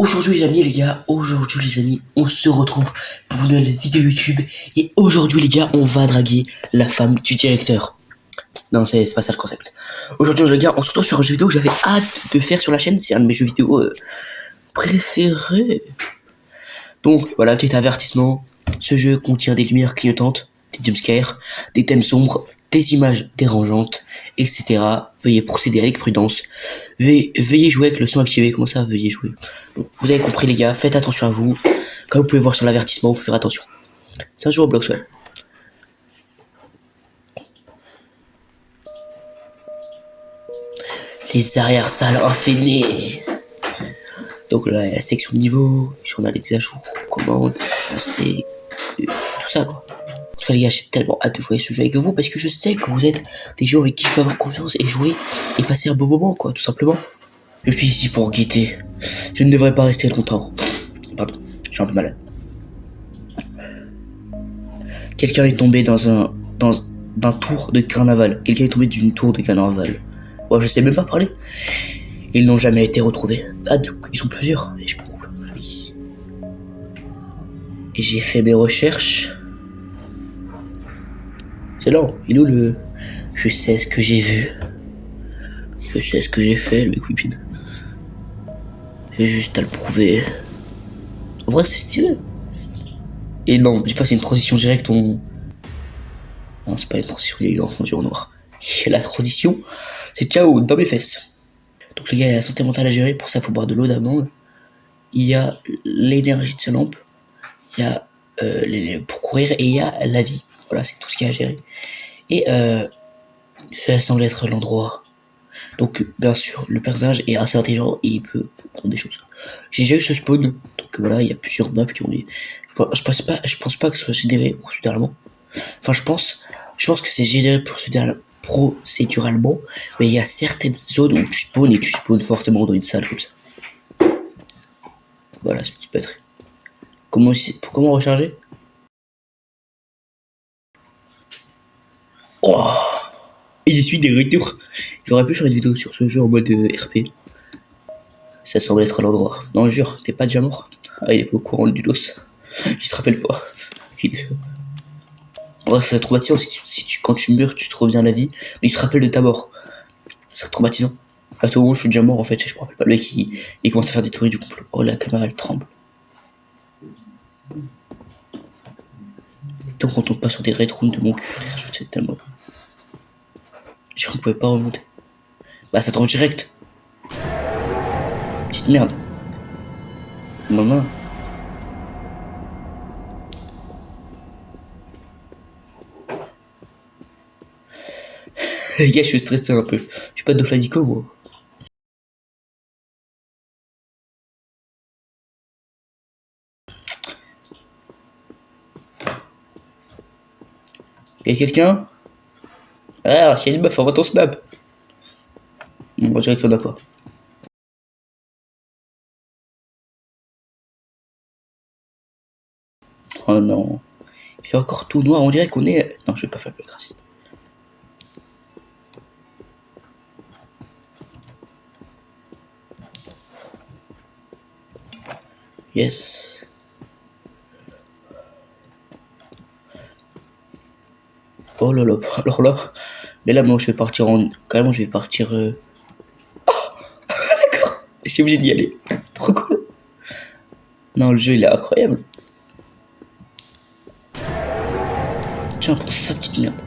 Aujourd'hui les amis, on se retrouve pour une nouvelle vidéo YouTube. Et aujourd'hui les gars, on va draguer la femme du directeur. Non, c'est pas ça le concept. Aujourd'hui les gars, on se retrouve sur un jeu vidéo que j'avais hâte de faire sur la chaîne. C'est un de mes jeux vidéo préférés. Donc voilà, petit avertissement. Ce jeu contient des lumières clignotantes, des jumpscares, des thèmes sombres, des images dérangeantes, etc. Veuillez procéder avec prudence. Veuillez jouer avec le son activé. Comment ça, veuillez jouer? Donc, vous avez compris les gars, faites attention à vous. Comme vous pouvez voir sur l'avertissement, vous faire attention. C'est un jeu Roblox, ouais. Les arrières-salles infinies. Donc là, il y a la section de niveau, on a les ajouts, commandes, c'est tout ça quoi. En tout cas les gars, j'ai tellement hâte de jouer ce jeu avec vous parce que je sais que vous êtes des gens avec qui je peux avoir confiance et jouer et passer un bon moment quoi, tout simplement. Je suis ici pour guetter. Je ne devrais pas rester longtemps. Pardon, j'ai un peu mal. Quelqu'un est tombé d'un tour de carnaval. Quelqu'un est tombé d'une tour de carnaval. Ouais, je sais même pas parler. Ils n'ont jamais été retrouvés. Ah, donc, ils sont plusieurs. Et je comprends. Oui. Et j'ai fait mes recherches. C'est lent. Il est où le... Je sais ce que j'ai vu. Je sais ce que j'ai fait, le mec whipping. J'ai juste à le prouver. En vrai, c'est stylé. Et non, j'ai passé une transition directe. Non, c'est pas une transition. Il y a eu un fondu en noir. Et la transition, c'est ciao dans mes fesses. Donc les gars, il y a la santé mentale à gérer, pour ça il faut boire de l'eau d'amande. Il y a l'énergie de sa lampe, il y a pour courir et il y a la vie. Voilà, c'est tout ce qu'il y a à gérer. Et ça semble être l'endroit. Donc bien sûr, le personnage est assez intelligent et il peut prendre des choses. J'ai déjà eu ce spawn, donc voilà, il y a plusieurs maps qui ont eu... Je pense pas que ce soit généré procéduralement. Enfin, je pense que c'est généré procéduralement, mais il y a certaines zones où tu spawns et tu spawns forcément dans une salle comme ça. Voilà, ce petit batterie. Comment recharger? Oh, et je suis des retours. J'aurais pu faire une vidéo sur ce jeu en mode RP. Ça semble être l'endroit. Non, jure, t'es pas déjà mort? Ah, il est pas au courant du dos. Il se rappelle pas. Ouais, c'est traumatisant quand tu meurs, tu te reviens à la vie, mais tu te rappelles de ta mort. C'est traumatisant. À tout moment, je suis déjà mort en fait, et je me rappelle pas. Le mec, il commence à faire des théories du complot. Oh, la caméra elle tremble. Tant qu'on tombe pas sur des red rooms de mon cul, frère, je sais tellement. J'ai cru qu'on pouvait pas remonter. Bah, ça tombe direct. Petite merde. Maman. Les gars, je suis stressé un peu. Je suis pas de Flanico, moi. Y'a quelqu'un? Ah, c'est une meuf, envoie ton snap. Bon, je dirais qu'il y en a pas. Oh non. Il fait encore tout noir, on dirait qu'on est... Non, je vais pas faire le raciste. Yes. Oh là là, alors là... Mais là, moi, je vais partir en... Carrément, je vais partir... Oh d'accord. Je suis obligé d'y aller. Trop cool. Non, le jeu, il est incroyable. Tiens, prends ça, petite merde.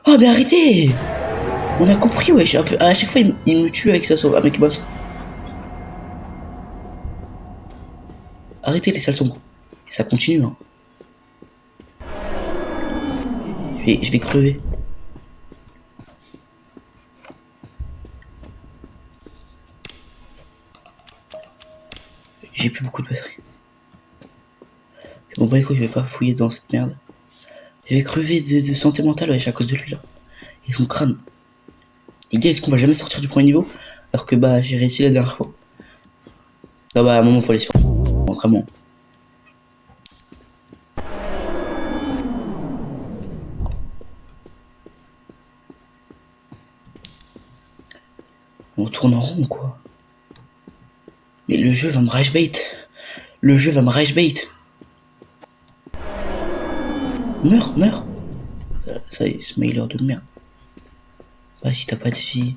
Oh, mais arrêtez! On a compris, ouais. À chaque fois, il me tue avec ça, avec boss. Arrêtez les salles sombres. Ça continue, hein. Je vais crever. J'ai plus beaucoup de batterie. Bon, bah, écoute, je vais pas fouiller dans cette merde. Je vais crever de santé mentale, ouais, à cause de lui, là. Et son crâne. Les gars, est-ce qu'on va jamais sortir du premier niveau? Alors que, bah, j'ai réussi la dernière fois. Non, bah, à un moment, faut aller se faire. On tourne en rond, quoi. Mais le jeu va me rage bait. Le jeu va me rage bait. Meurs, meurs. Ça y est, ce mailer de merde. Bah, si t'as pas de vie,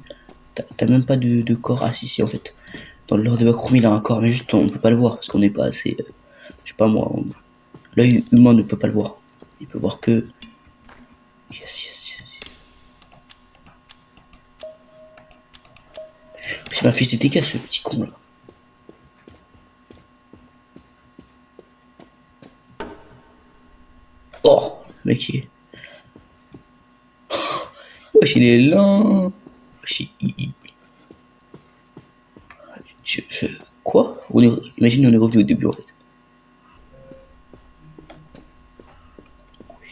t'as même pas de corps. Ah, si, en fait. Dans le Lord de Backroom, il a un corps, mais juste on peut pas le voir parce qu'on n'est pas assez. Je sais pas moi. L'œil humain ne peut pas le voir. Il peut voir que. Yes, yes, yes. C'est ma fiche de dégâts, ce petit con là. Oh, mec, il est. Wesh, il est lent. Wesh, Quoi Imagine, on est revenu au début en fait.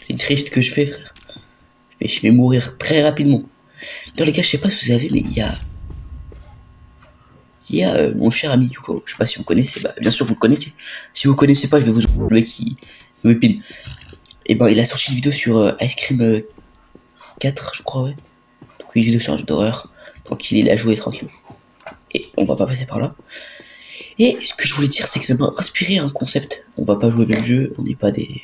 Les drifts que je fais, frère. Je vais mourir très rapidement. Dans les gars, je sais pas si vous savez, mais il y a. Mon cher ami, du coup, je sais pas si vous connaissez, bah bien sûr vous le connaissez. Si vous connaissez pas, je vais vous le mec qui me pine. Et ben il a sorti une vidéo sur Ice Cream 4, je crois, ouais. Donc une vidéo sur un jeu d'horreur. Tranquille, il a joué tranquille. Et on va pas passer par là. Et ce que je voulais dire, c'est que ça m'a inspiré un concept. On va pas jouer le même jeu, on n'est pas des.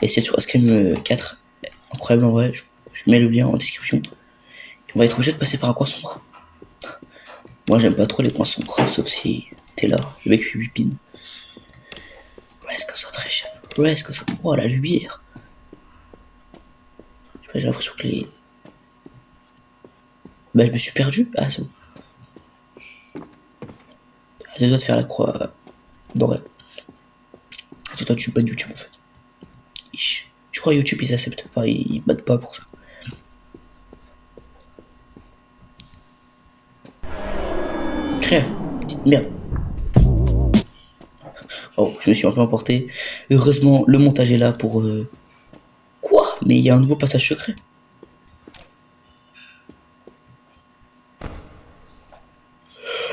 Et c'est sur Ice Cream 4. Incroyable en vrai, je mets le lien en description. Et on va être obligé de passer par un coin sombre. Moi j'aime pas trop les coins sombres, sauf si t'es là, le mec lui pine. Reste concentration, reste concentration. Oh la lumière. J'ai l'impression que les. Bah je me suis perdu. Ah c'est bon. À deux doigts de faire la croix. Non voilà. C'est toi tu bats YouTube en fait. Je crois YouTube ils acceptent. Enfin ils battent pas pour ça. Crève. Merde. Oh, je me suis un peu emporté. Heureusement, le montage est là pour. Quoi? Mais il y a un nouveau passage secret.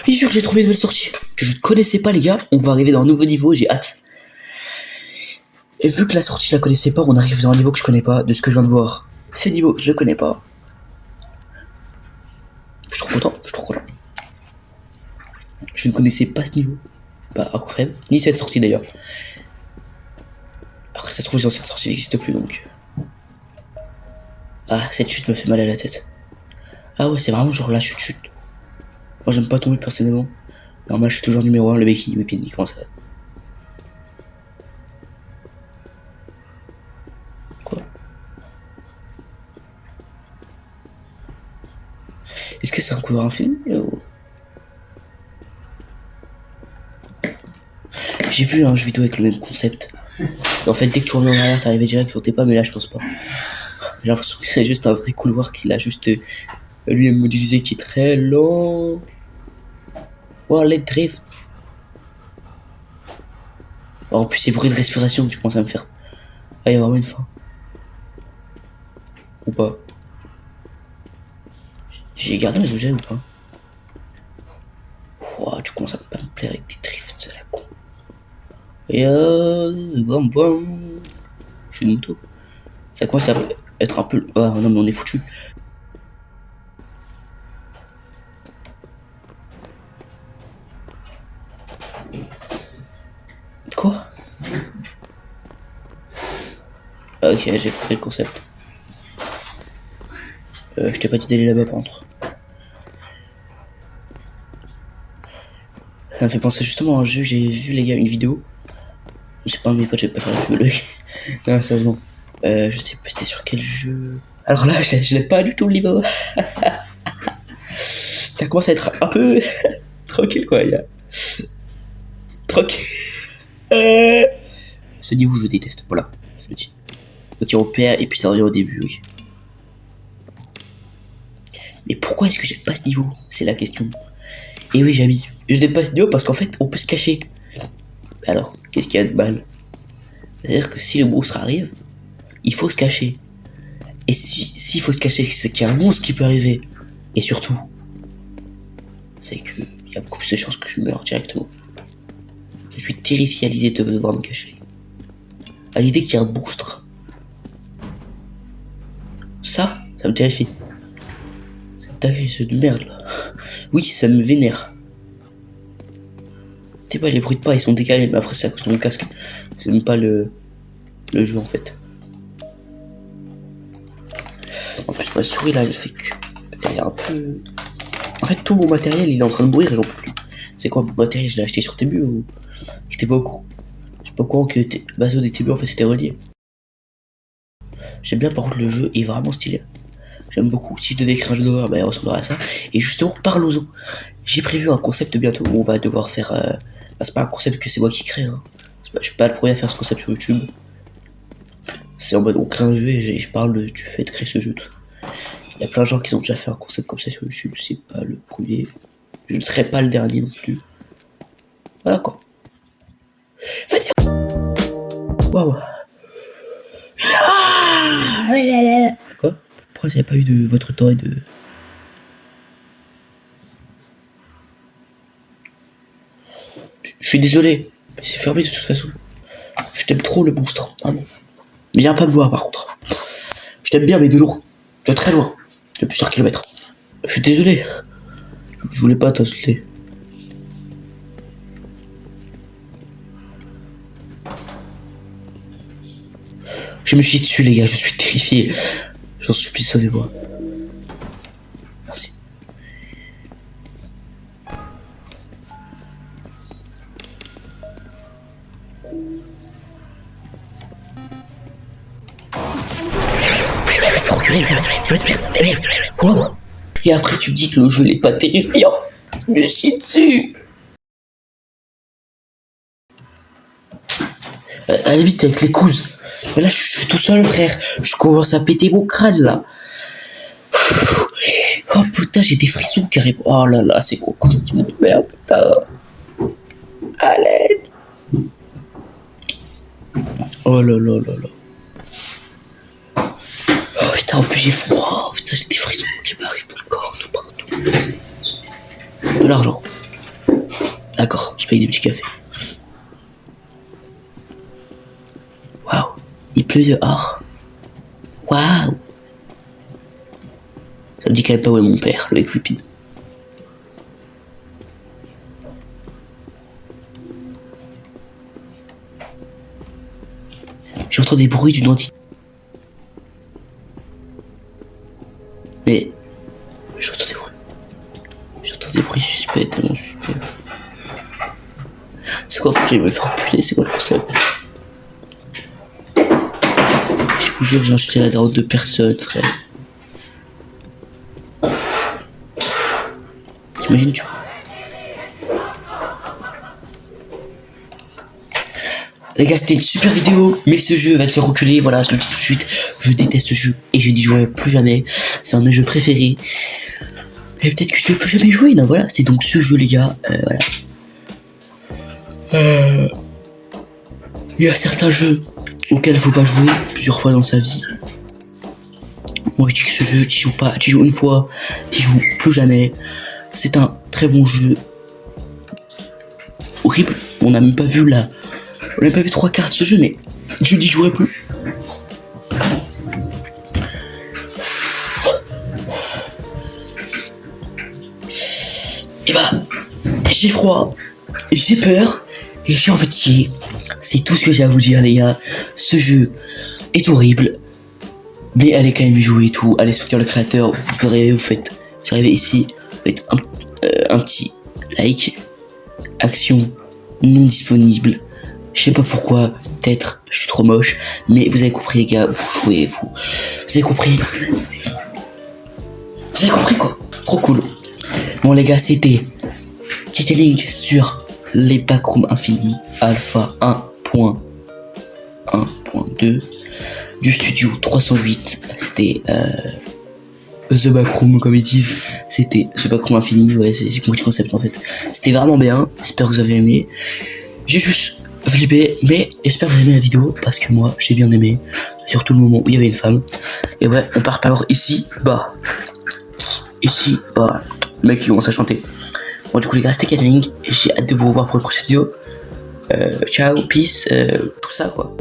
Bien sûr que j'ai trouvé une nouvelle sortie. Que je ne connaissais pas, les gars. On va arriver dans un nouveau niveau, j'ai hâte. Et vu que la sortie, je la connaissais pas, on arrive dans un niveau que je connais pas, de ce que je viens de voir. Ce niveau, je le connais pas. Je suis trop content, je suis trop content. Je ne connaissais pas ce niveau. Bah, incroyable. Ni cette sortie d'ailleurs. Après, ça se trouve, cette sortie n'existe plus donc. Ah, cette chute me fait mal à la tête. Ah ouais, c'est vraiment genre la chute. Moi, j'aime pas tomber personnellement. Normal, je suis toujours numéro 1, le mec il m'épine, il commence à. Quoi? Est-ce que c'est un couloir infini ou... J'ai vu un jeu vidéo avec le même concept. Et en fait, dès que tu reviens en arrière, t'arrivais direct sur tes pas, mais là, je pense pas. J'ai l'impression que c'est juste un vrai couloir qu'il a juste lui-même modélisé qui est très lent. Oh, let drift. Oh, en plus, c'est bruit de respiration que tu commences à me faire. Ah, il y a vraiment une fin. Ou pas? J'ai gardé mes objets ou pas? Wow, tu commences à pas me plaire avec tes drifts, c'est la con. Et bam bam. Je suis une moto. Ça commence à être un peu. Ah non, mais on est foutu. Quoi? Ah, ok, j'ai compris le concept. Je t'ai pas dit d'aller là-bas par contre. Ça me fait penser justement à un jeu, j'ai vu les gars une vidéo. C'est pas un de mes potes, je vais pas faire la pub. Non, sérieusement. Je sais plus c'était sur quel jeu. Alors là, je l'ai pas du tout le niveau. Ça commence à être un peu tranquille quoi, il y a. Tranquille. Ce niveau je le déteste, voilà, je le dis. Ok, on perd et puis ça revient au début, ok. Mais pourquoi est-ce que j'aime pas ce niveau? C'est la question. Et oui, j'ai mis. Je n'aime pas ce niveau parce qu'en fait, on peut se cacher. Alors, qu'est-ce qu'il y a de mal? C'est-à-dire que si le monstre arrive, il faut se cacher. Et s'il faut se cacher, c'est qu'il y a un monstre qui peut arriver. Et surtout, c'est qu'il y a beaucoup plus de chances que je meure directement. Je suis terrifié à l'idée de devoir me cacher. À l'idée qu'il y a un monstre. Ça me terrifie. C'est dingue, ce de merde là. Oui, ça me vénère. T'es pas, les bruits de pas, ils sont décalés, mais après, c'est à cause de mon casque. C'est même pas le jeu, en fait. En plus, ma souris, là, elle fait que... Elle est un peu... En fait, tout mon matériel, il est en train de bruire, j'en peux plus. C'est quoi mon matériel? Je l'ai acheté sur Temu ou... J'étais pas au courant. J'étais pas au courant que Amazon et Temu, en fait, c'était relié. J'aime bien, par contre, le jeu est vraiment stylé. J'aime beaucoup. Si je devais écrire un jeu d'horreur, ben, il ressemblerait à ça. Et justement, parlons-en. J'ai prévu un concept bientôt où on va devoir faire... c'est pas un concept que c'est moi qui crée, hein. Je suis pas le premier à faire ce concept sur YouTube. C'est en mode, on crée un jeu et je parle du fait de créer ce jeu. Il y a plein de gens qui ont déjà fait un concept comme ça sur YouTube. C'est pas le premier. Je ne serai pas le dernier non plus. Voilà quoi. Vas-y. Waouh. Quoi? Pourquoi vous n'avez pas eu de votre temps et de... Je suis désolé, mais c'est fermé de toute façon. Je t'aime trop le monstre, vraiment. Viens pas me voir par contre. Je t'aime bien mais de loin. De très loin. De plusieurs kilomètres. Je suis désolé. Je voulais pas t'insulter. Je me chie dessus les gars, je suis terrifié. J'en supplie, sauvez-moi. Merci. Et après tu me dis que le jeu n'est pas terrifiant. Je me chie dessus. Allez vite avec les couses. Mais là je suis tout seul frère. Je commence à péter mon crâne là. Oh putain j'ai des frissons carrément. Oh là là c'est quoi costume de merde putain. Allez. Oh là là là là. Oh putain en plus j'ai froid. Oh, putain j'ai des frissons qui m'arrivent dans le corps tout partout. De l'argent. D'accord, je paye des petits cafés. Waouh, il pleut dehors. Waouh. Ça me dit quand même pas où est mon père, le mec Whippin. J'entends des bruits d'une entité. Mais... J'entends des bruits. J'entends des bruits suspects, tellement suspects. C'est quoi, faut que j'aille me faire reculer, c'est quoi le concept? Je vous jure, j'ai acheté la daronne de personne, frère. T'imagines, tu vois. Les gars, c'était une super vidéo, mais ce jeu va te faire reculer, voilà, je le dis tout de suite. Je déteste ce jeu, et je dis jouerai plus jamais. C'est un de mes jeux préférés. Et peut-être que je vais plus jamais jouer, non, voilà. C'est donc ce jeu, les gars, voilà. Il y a certains jeux auxquels il faut pas jouer plusieurs fois dans sa vie. Moi je dis que ce jeu, t'y joues pas, t'y joues une fois, t'y joues plus jamais. C'est un très bon jeu. Horrible, on n'a même pas vu là. On n'a pas vu 3 quarts de ce jeu, mais je n'y jouerai plus. Et bah, j'ai froid, j'ai peur, et j'ai envie de chier. C'est tout ce que j'ai à vous dire les gars. Ce jeu est horrible. Mais allez quand même y jouer et tout. Allez soutenir le créateur. Vous verrez, vous arrivez ici. Vous faites un petit like. Action non disponible. Je sais pas pourquoi. Peut-être je suis trop moche. Mais vous avez compris les gars. Vous jouez, vous avez compris. Vous avez compris quoi. Trop cool. Bon les gars, c'était Link sur les Backrooms Infinis Alpha 1.1.2 du studio 308. C'était The Backroom comme ils disent. C'était The Backroom Infini. Ouais, j'ai compris le concept en fait. C'était vraiment bien. J'espère que vous avez aimé. J'ai juste flippé, mais j'espère que vous avez aimé la vidéo parce que moi j'ai bien aimé. Surtout le moment où il y avait une femme. Et ouais, on part par ici, bah. Ici, bah. Le mec qui commence à chanter. Bon, du coup, les gars, c'était Link. J'ai hâte de vous revoir pour une prochaine vidéo. Ciao, peace, tout ça quoi.